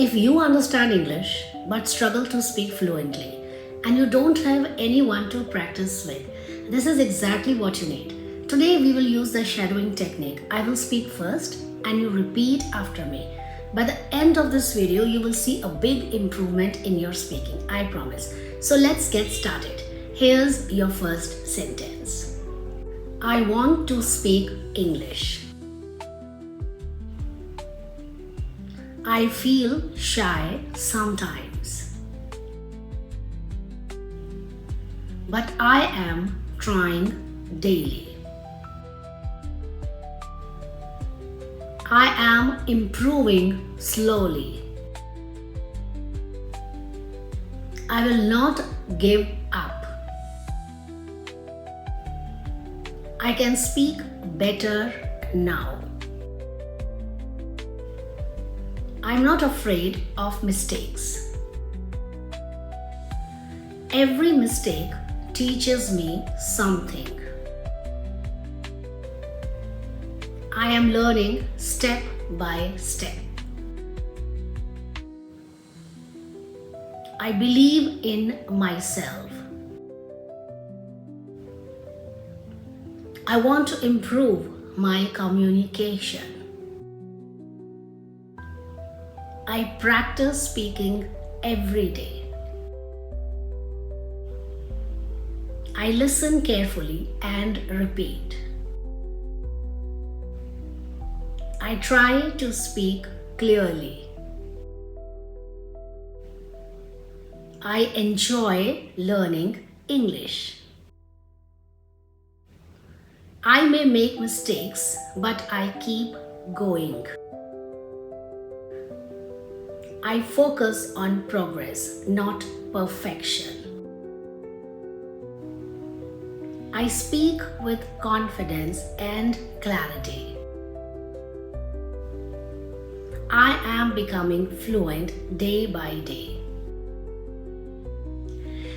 If you understand English but struggle to speak fluently and you don't have anyone to practice with, this is exactly what you need. Today we will use the shadowing technique. I will speak first and you repeat after me. By the end of this video, you will see a big improvement in your speaking, I promise. So let's get started. Here's your first sentence. I want to speak English. I feel shy sometimes, but I am trying daily. I am improving slowly. I will not give up. I can speak better now. I'm not afraid of mistakes. Every mistake teaches me something. I am learning step by step. I believe in myself. I want to improve my communication. I practice speaking every day. I listen carefully and repeat. I try to speak clearly. I enjoy learning English. I may make mistakes, but I keep going. I focus on progress, not perfection. I speak with confidence and clarity. I am becoming fluent day by day.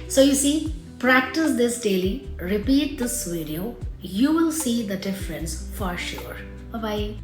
So you see, practice this daily, repeat this video. You will see the difference for sure. Bye-bye.